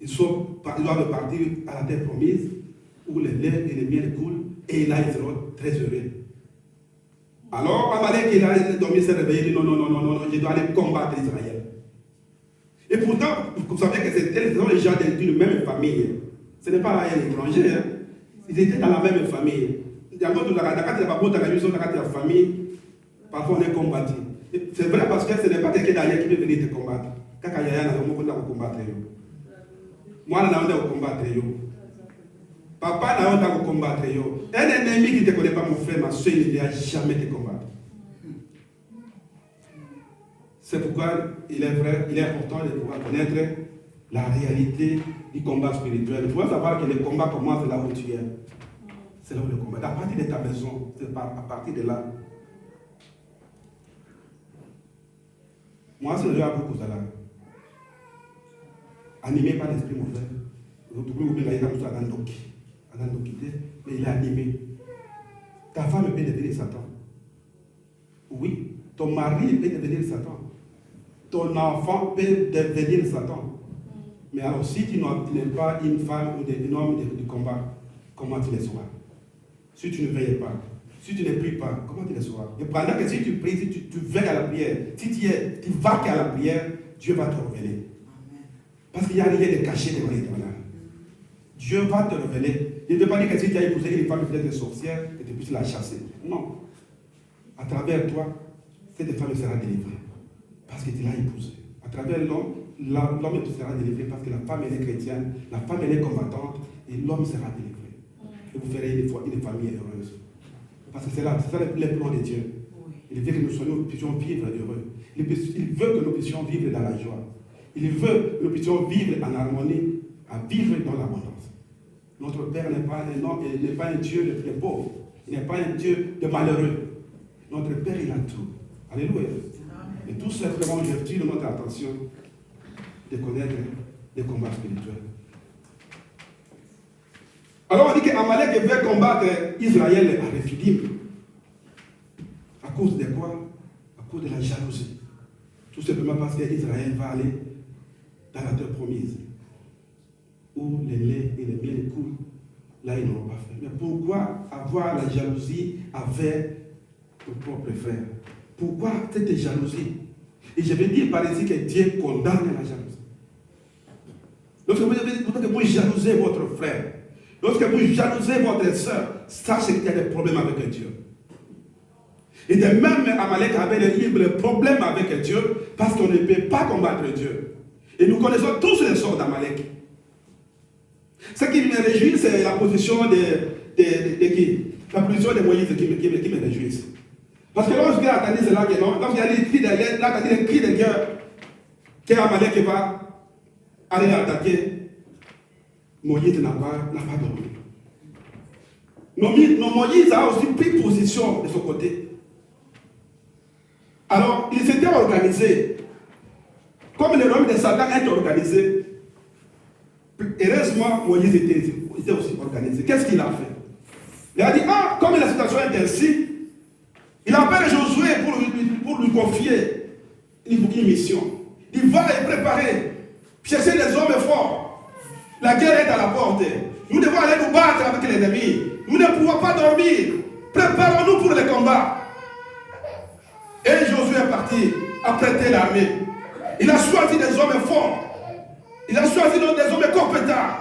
doivent partir à la terre promise où le lait et le miel coulent et là ils seront très heureux. Alors Amalek il a dormi, s'est réveillé, il dit non, je dois aller combattre Israël. Et pourtant, vous savez que c'était les gens d'une même famille. Ce n'est pas un étranger, hein. Ils étaient dans la même famille. Parfois on est combattu. C'est vrai parce que ce n'est pas quelqu'un d'ailleurs qui peut venir te combattre. Moi, je vais combattre. Papa, je vais combattre. Un ennemi qui ne te connaît pas, mon frère, ma soeur, il ne va jamais te combattre. C'est pourquoi il est important de pouvoir connaître la réalité du combat spirituel. Tu dois savoir que le combat commence là où tu es. C'est là où le combat. À partir de ta maison, c'est à partir de là. Moi, c'est le à beaucoup ça là. Animé par l'esprit mauvais. Mais il est animé. Ta femme peut devenir Satan. Oui, ton mari peut devenir Satan. Ton enfant peut devenir Satan. Mais alors, si tu n'es pas une femme ou un homme de combat, comment tu les sauras? Si tu ne veilles pas, si tu ne pries pas, comment tu les sauras? Et pendant que si tu pries, si tu veilles à la prière, si tu vas qu'à la prière, Dieu va te révéler. Parce qu'il n'y a rien de caché devant les témoignages. Dieu va te révéler. Il ne veut pas dire que si tu as épousé une femme peut-être sorcière, que tu puisses la chasser. Non. À travers toi, cette femme sera délivrée. Parce que tu l'as épousée. À travers l'homme, l'homme sera délivré parce que la femme elle est chrétienne, la femme elle est combattante et l'homme sera délivré. Et vous ferez une famille heureuse. Parce que c'est ça le plan de Dieu. Il veut que nous puissions vivre heureux. Il veut que nous puissions vivre dans la joie. Il veut que nous puissions vivre en harmonie, à vivre dans l'abondance. Notre Père n'est pas un homme, il n'est pas un Dieu de pauvre. Il n'est pas un Dieu de malheureux. Notre Père, il a tout. Alléluia. Et tout simplement, je tire notre attention de connaître les combats spirituels. Alors on dit qu'Amalek veut combattre Israël à Rephidim. À cause de quoi? À cause de la jalousie. Tout simplement parce qu'Israël va aller dans la terre promise, où le lait et le miel coulent. Là, ils n'auront pas fait. Mais pourquoi avoir la jalousie avec ton propre frère? Pourquoi cette jalousie? Et je vais dire par ici que Dieu condamne la jalousie. Lorsque vous jalousez votre frère, lorsque vous jalousez votre soeur, sachez qu'il y a des problèmes avec Dieu. Et de même, Amalek avait le problème avec Dieu parce qu'on ne peut pas combattre Dieu. Et nous connaissons tous les sorts d'Amalek. Ce qui me réjouit, c'est la position de qui? La position de Moïse qui me réjouit. Parce que lorsqu'il a entendu cela, lorsqu'il a dit les cris de guerre, qu'Amalek va aller attaquer, Moïse n'a pas dormi. Moïse a aussi pris position de son côté. Alors, il s'était organisé comme le royaume de Satan est organisé, heureusement, Moïse était aussi organisé. Qu'est-ce qu'il a fait? Il a dit, comme la situation est ainsi, il appelle Josué pour lui confier une mission. Il va les préparer, chercher des hommes forts. La guerre est à la porte. Nous devons aller nous battre avec l'ennemi. Nous ne pouvons pas dormir. Préparons-nous pour le combat. Et Josué est parti apprêter l'armée. Il a choisi des hommes forts. Il a choisi des hommes compétents.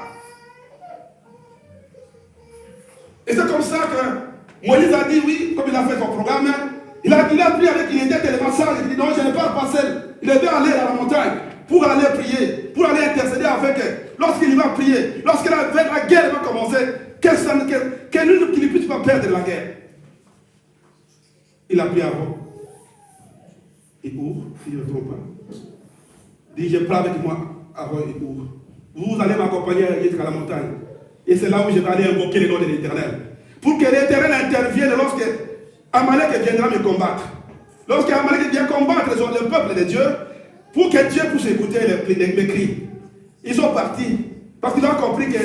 Et c'est comme ça que Moïse a dit oui, comme il a fait son programme. Il a pris avec une idée tellement sage. Il dit non, je ne vais pas passer. Il devait aller à la montagne pour aller prier, pour aller intercéder avec eux. Lorsqu'il va prier, lorsque la guerre va commencer, qu'il ne puisse pas perdre la guerre. Il a pris Aaron. Et Our, si je ne me trompe pas. Il dit, je prends avec moi Aaron et Our. Vous allez m'accompagner jusqu'à la montagne. Et c'est là où je vais aller invoquer le nom de l'Éternel. Pour que l'Éternel intervienne lorsque Amalek viendra me combattre. Lorsque Amalek vient combattre le peuple de Dieu, pour que Dieu puisse écouter mes cris. Ils sont partis. Parce qu'ils ont compris que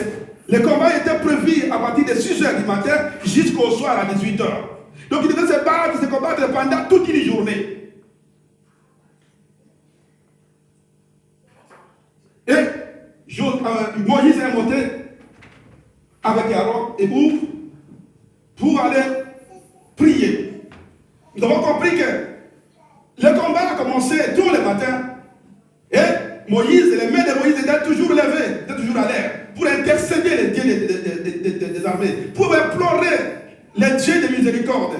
le combat était prévu à partir de 6h du matin jusqu'au soir à 18h. Donc ils devaient se combattre pendant toute une journée. Et Moïse est monté avec Aaron et Our pour aller prier. Nous avons compris que le combat a commencé tôt le matin. Et Moïse, les mains de Moïse étaient toujours levées, étaient toujours à l'air, pour intercéder les dieux des armées, pour implorer les dieux de miséricorde.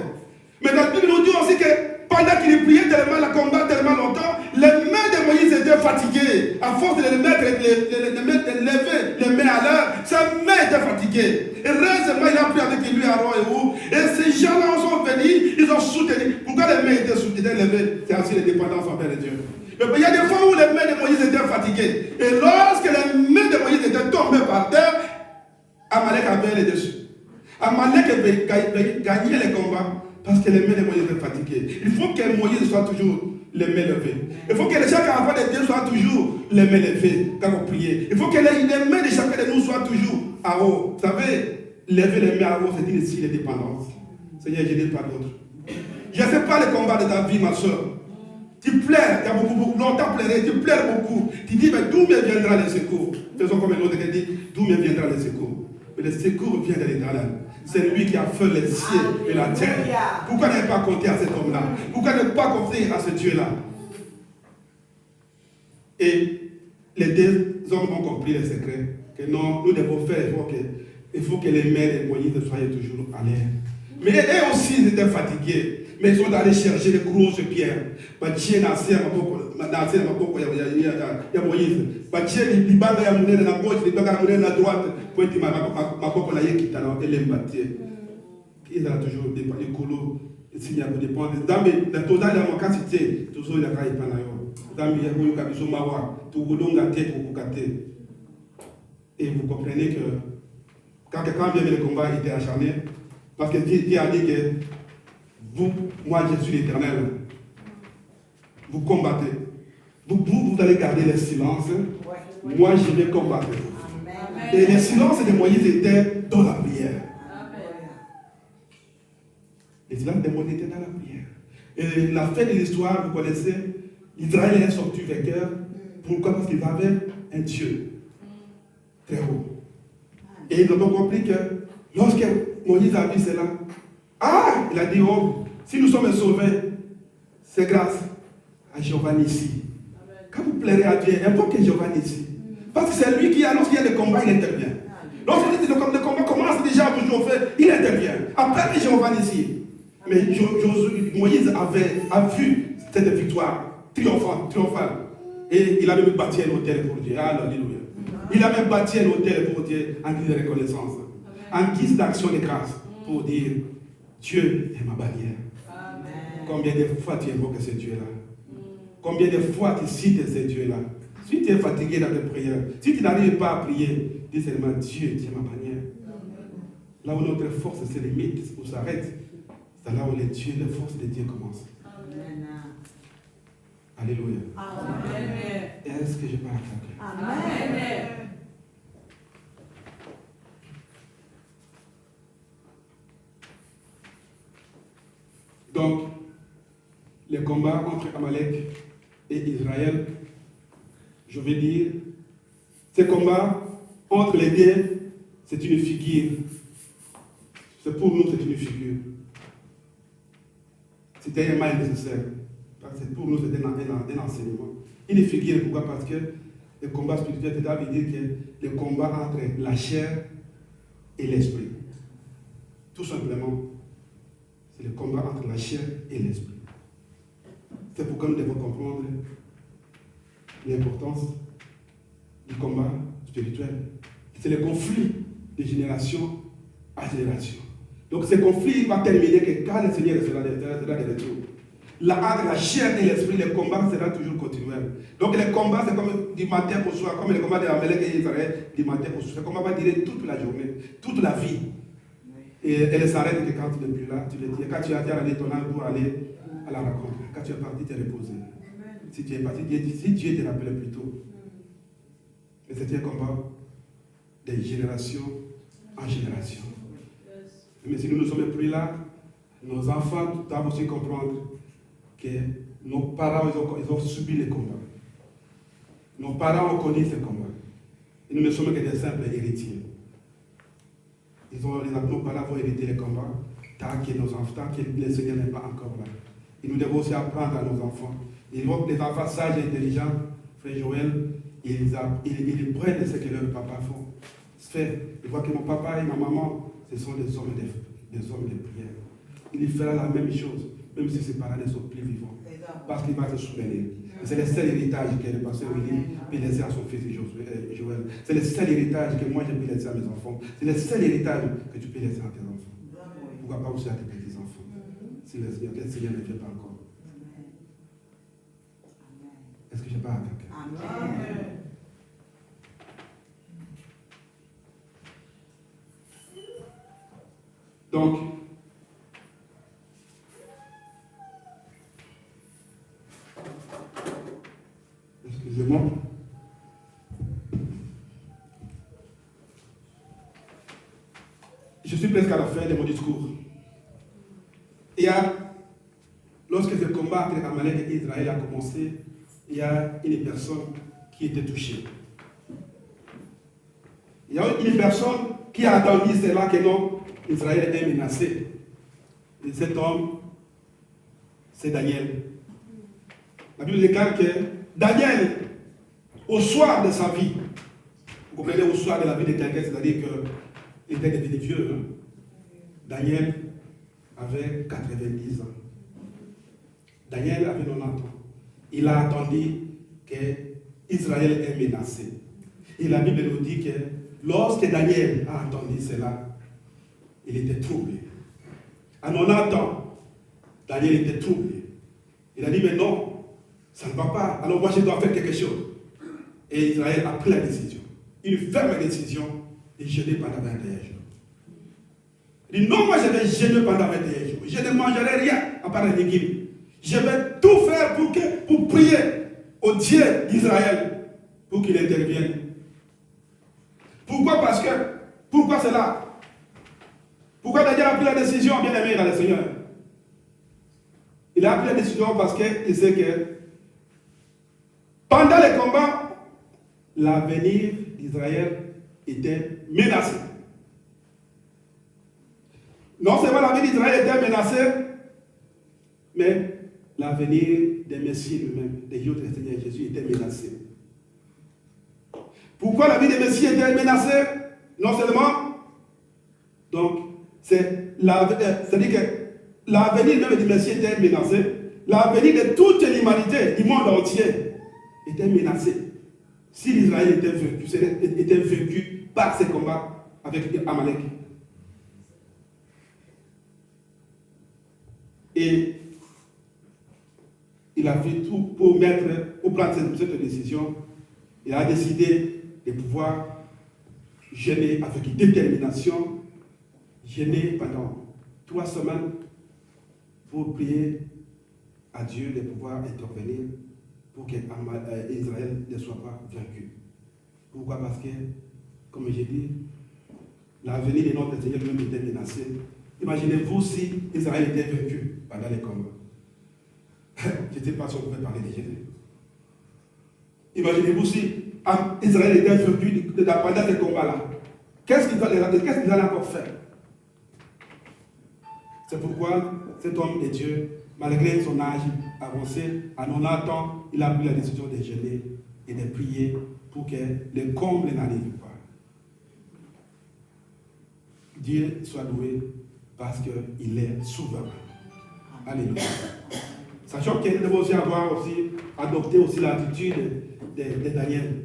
Mais la Bible nous dit aussi que pendant qu'il priait tellement, le combat tellement longtemps, les mains de Moïse étaient fatiguées. À force de les mettre, de lever les mains à l'heure, ses mains étaient fatiguées. Et heureusement, il a pris avec lui Aaron et Our. Et ces gens-là sont venus, ils ont soutenu. Pourquoi les mains étaient levées? C'est ainsi les dépendances envers Dieu. Mais il y a des fois où les mains de Moïse étaient fatiguées. Et lorsque les mains de Moïse étaient tombées par terre, Amalek avait les dessus. Amalek avait gagné les combats. Parce que les mains de Moïse étaient fatiguées. Il faut que Moïse soit toujours les mains levées. Il faut que chaque enfant de Dieu soit toujours les mains levées quand on prie. Il faut que les mains de chacun de nous soient toujours à haut. Vous savez, lever les mains à haut, c'est dire ici les dépendances. Seigneur, je n'ai pas d'autre. Je ne fais pas le combat de ta vie, ma soeur. Tu pleures, tu as beaucoup longtemps pleuré, tu pleures beaucoup. Tu dis, mais d'où me viendra le secours? Faisons comme l'autre qui dit, d'où me viendra le secours? Mais le secours vient de l'Éternel. C'est lui qui a fait les cieux et la terre. Pourquoi ne pas compter à cet homme-là? Pourquoi ne pas compter à ce Dieu-là? Et les deux hommes ont compris le secret. Que non, nous devons faire, il faut que les mains de Moïse soient toujours à l'air. Mais eux aussi, ils étaient fatigués. Mais ils sont allés chercher les grosses pierres. Il y a Moïse. Il y a la gauche, il y a la droite. Ils ont toujours des écolos. Il y a des points. Dans le total de la capacité, toujours il y a des et vous comprenez que quand le combat était acharné, parce que Dieu a dit que vous, moi je suis l'Éternel, vous combattez. Vous allez garder le silence. Moi je vais combattre. Amen. Et le silence de Moïse était dans la prière. Le silence de Moïse était dans la prière. Et la fin de l'histoire, vous connaissez, Israël est sorti vainqueur. Pourquoi? Parce qu'ils avaient un Dieu très haut. Et ils ont compris que lorsque Moïse a vu cela, il a dit, oh, si nous sommes sauvés, c'est grâce à Jéhovah Nissi. Quand vous plairez à Dieu, invoquez Jéhovah Nissi. Parce que c'est lui qui, lorsqu'il y a des combats, il intervient. Lorsque le combat commence déjà à vous chauffer, il intervient. Après Jéhovah Nissi. Mais Moïse a vu cette victoire triomphale. Et il a même bâti un hôtel pour Dieu. Alléluia. Il a même bâti un hôtel pour Dieu en guise de reconnaissance, en guise d'action de grâce, pour dire Dieu est ma bannière. Amen. Combien de fois tu invoques ce Dieu-là? Combien de fois tu cites ce Dieu-là? Si tu es fatigué dans tes prières, si tu n'arrives pas à prier, dis seulement Dieu, tu es ma bannière. Là où notre force se limite ou s'arrête, c'est là où les forces de Dieu commencent. Alléluia. Amen. Est-ce que je parle à quelqu'un? Amen. Donc, les combats entre Amalek et Israël, je veux dire, ces combats entre les deux, c'est une figure. C'est pour nous, c'est une figure. C'était un mal nécessaire. Parce que pour nous, c'était un enseignement. Une figure, pourquoi? Parce que le combat spirituel, c'est à dire que le combat entre la chair et l'esprit. Tout simplement, c'est le combat entre la chair et l'esprit. C'est pourquoi nous devons comprendre l'importance du combat spirituel. C'est le conflit de génération à génération. Donc ce conflit va terminer que quand le Seigneur sera de retour. Entre la chair et l'esprit, le combat sera toujours continuel. Donc le combat, c'est comme du matin au soir, comme le combat de Amalek et Israël, du matin au soir. Le combat va durer toute la journée, toute la vie. Et elle s'arrête que quand tu n'es plus là, tu le dis. Quand tu as allé ton âme pour aller à la rencontre, quand tu es parti, tu es reposé. Si tu es parti, si Dieu te rappelait plus tôt. Mais c'était un combat de génération en génération. Mais si nous ne sommes plus là, nos enfants doivent aussi comprendre que nos parents, ils ont subi les combats. Nos parents ont connu ces combats. Et nous ne sommes que des simples héritiers. Nos parents vont hériter les combats tant que nos enfants, tant que le Seigneur n'est pas encore là. Et nous devons aussi apprendre à nos enfants. Les enfants sages et intelligents, frère Joël, ils prennent ce que leurs papas font. Ils voient que mon papa et ma maman, ce sont des hommes de prière. Il fera la même chose, même si ses parents ne sont plus vivants. Parce qu'il va se souvenir. C'est le seul héritage que le pasteur Willy peut laisser à son fils Joël. C'est le seul héritage que moi je peux laisser à mes enfants. C'est le seul héritage que tu peux laisser à tes enfants. Pourquoi pas aussi à tes petits-enfants? Si le Seigneur ne vient pas encore. Est-ce que je parle à quelqu'un? Amen. Donc, excusez-moi. Je suis presque à la fin de mon discours. Lorsque ce combat entre Amalek et Israël a commencé, il y a une personne qui était touchée. Il y a une personne qui a attendu cela que non, Israël est menacé. Et cet homme, c'est Daniel. La Bible déclare que Daniel, au soir de sa vie, vous comprenez, au soir de la vie de quelqu'un, c'est-à-dire qu'il était devenu vieux. Hein? Daniel avait 90 ans. Daniel avait 90 ans. Il a attendu qu'Israël est menacé. Et la Bible nous dit que lorsque Daniel a entendu cela, il était troublé. À 90 ans, Daniel était troublé. Il a dit, mais non, ça ne va pas. Alors moi, je dois faire quelque chose. Et Israël a pris la décision. Une ferme décision de jeûner pendant 21 jours. Il dit, non, moi je vais jeûner pendant 21 jours. Je ne mangerai rien à part les légumes. Je vais tout faire pour prier au Dieu d'Israël pour qu'il intervienne. Pourquoi? Pourquoi cela? Pourquoi Daniel a pris la décision, bien aimé dans le Seigneur? Il a pris la décision parce qu'il sait que pendant les combats, l'avenir d'Israël était menacé. Non seulement l'avenir d'Israël était menacé, mais l'avenir des Messies lui-même, des jours du Seigneur Jésus, était menacé. Pourquoi la vie des Messies était menacée? Non seulement, donc, c'est-à-dire que l'avenir même du Messie était menacé, l'avenir de toute l'humanité, du monde entier, était menacé. Si l'Israël était vaincu par ces combats avec Amalek. Et il a fait tout pour prendre cette décision. Il a décidé de pouvoir jeûner avec détermination, jeûner pendant 3 semaines pour prier à Dieu de pouvoir intervenir pour qu'Israël ne soit pas vaincu. Pourquoi? Parce que, comme j'ai dit, l'avenir de notre Seigneur lui-même était menacé. Imaginez-vous si Israël était vaincu pendant les combats. Je ne sais pas si on pouvait parler de Jésus. Imaginez-vous si Israël était vaincu pendant ces combats-là. Qu'est-ce qu'ils allaient encore faire? C'est pourquoi cet homme de Dieu, malgré son âge avancé, à 90 ans, il a pris la décision de jeûner et de prier pour que les combles n'arrivent pas. Dieu soit loué parce qu'il est souverain. Alléluia. Sachant qu'il devait aussi avoir adopté aussi l'attitude de Daniel.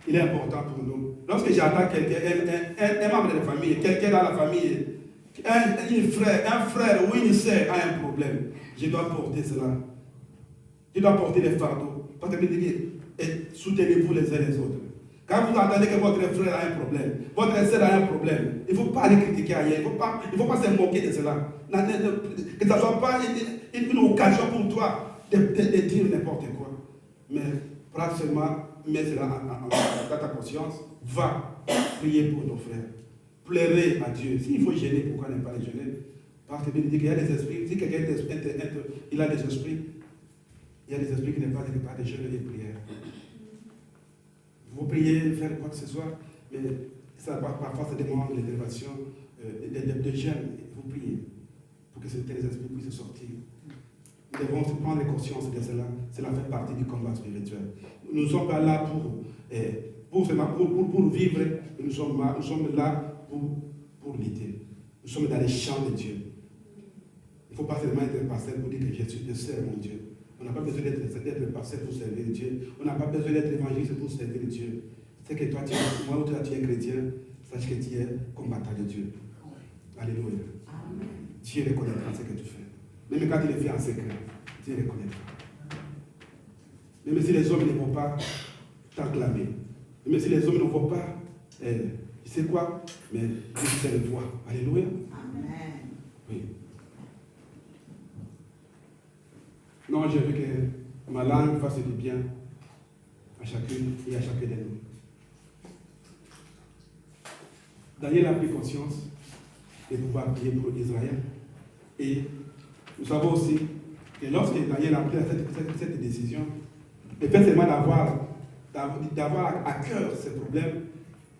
Il est important pour nous. Lorsque j'attends quelqu'un, un membre de la famille, quelqu'un dans la famille, un frère ou une sœur a un problème, je dois porter cela. Je dois porter les fardeaux. Parce que soutenez-vous les uns les autres. Quand vous entendez que votre frère a un problème, votre sœur a un problème, il ne faut pas aller critiquer ailleurs, il ne faut pas se moquer de cela. Que ça ne soit pas une occasion pour toi de dire n'importe quoi. Mais prends seulement, mets cela dans ta conscience, va prier pour nos frères. Pleurez à Dieu. S'il faut gêner, pourquoi ne pas les gêner? Parce que Dieu dit qu'il y a des esprits, si quelqu'un il a des esprits, il y a des esprits qui ne parlent pas de jeûne et de prière. Vous priez, faire quoi que ce soit, mais ça parfois ça demande l'élévation de jeûne. Vous priez pour que ces esprits puissent sortir. Nous devons prendre conscience de cela. Cela fait partie du combat spirituel. Nous ne sommes pas là pour vivre, nous sommes là pour lutter. Nous sommes dans les champs de Dieu. Il ne faut pas seulement être pasteur pour dire que je sers mon Dieu. On n'a pas besoin d'être pasteur pour servir Dieu. On n'a pas besoin d'être évangéliste pour servir Dieu. C'est que toi, moi ou toi, tu es chrétien, sache que tu es combattant de Dieu. Alléluia. Amen. Dieu reconnaîtra ce que tu fais. Même quand il le fait en secret, Dieu reconnaîtra. Même si les hommes ne vont pas t'acclamer, même si les hommes ne vont pas, tu sais quoi, mais Dieu sait le voir. Alléluia. Amen. Oui. Non, je veux que ma langue fasse du bien à chacune et à chacun de nous. Daniel a pris conscience de pouvoir prier pour Israël. Et nous savons aussi que lorsque Daniel a pris cette décision, le fait seulement d'avoir à cœur ces problèmes,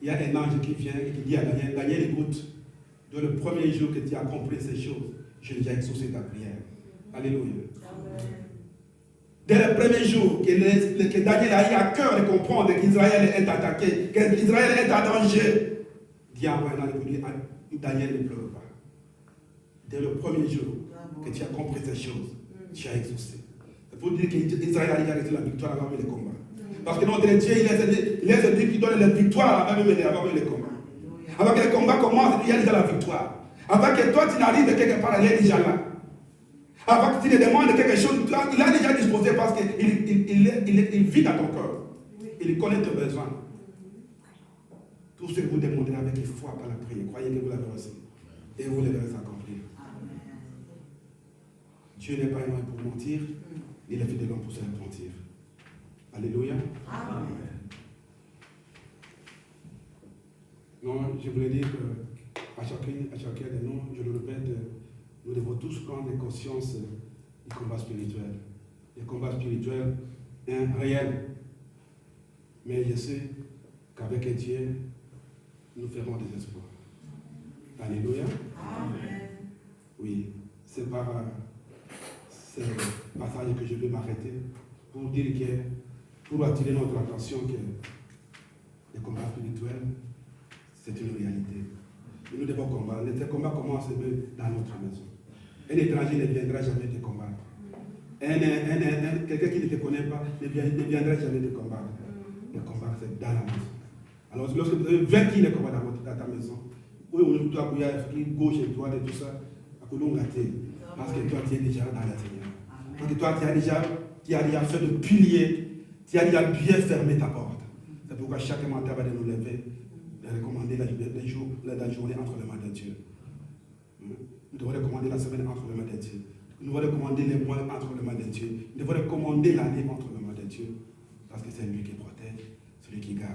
il y a un ange qui vient et qui dit à Daniel, Daniel, écoute, de le premier jour que tu as compris ces choses, j'ai déjà exaucé ta prière. Alléluia. Dès le premier jour que Daniel a eu à cœur de comprendre qu'Israël est attaqué, qu'Israël est en danger, Dieu a envoyé un ange pour dire, Daniel ne pleure pas. Dès le premier jour que tu as compris ces choses, tu as exaucé. C'est pour dire qu'Israël a déjà reçu la victoire avant même les combats. Parce que notre Dieu, il est celui qui donne la victoire avant même les combats. Avant que les combats commencent, il y a déjà la victoire. Avant que toi tu n'arrives quelque part, il est déjà là. Avant que tu lui demandes quelque chose, il a déjà disposé parce qu'il vit dans ton cœur. Il connaît tes besoins. Tout ce que vous demandez avec foi par la prière, croyez que vous l'avez reçu. Et vous les verrez accomplir. Dieu n'est pas un homme pour mentir, il est fait de l'homme pour se repentir. Alléluia. Amen. Non, je voulais dire qu'à chacun de nous, je le répète, nous devons tous prendre conscience du combat spirituel. Le combat spirituel est réel. Mais je sais qu'avec Dieu, nous ferons des espoirs. Alléluia. Amen. Oui, c'est par ce passage que je vais m'arrêter pour dire que, pour attirer notre attention que le combat spirituel, c'est une réalité. Et nous devons combattre. Ce combat commence dans notre maison. Un étranger ne viendra jamais te combattre. Quelqu'un qui ne te connaît pas ne viendra jamais te combattre. Le combat, c'est dans la maison. Alors, lorsque vous avez vaincu le combat dans ta maison, où on doit gauche et droite et tout ça, parce que toi, tu es déjà dans la Seigneur. Parce que toi, tu as déjà fait le pilier, tu as déjà bien fermé ta porte. C'est pourquoi chaque matin, va nous lever, de recommander la journée entre les mains de Dieu. Nous devons recommander la semaine entre les mains de Dieu. Nous devons recommander les mois entre les mains de Dieu. Nous devons recommander l'année entre les mains de Dieu. Parce que c'est lui qui protège, celui qui garde.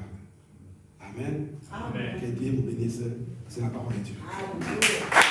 Amen. Amen. Que Dieu vous bénisse. C'est la parole de Dieu. Amen.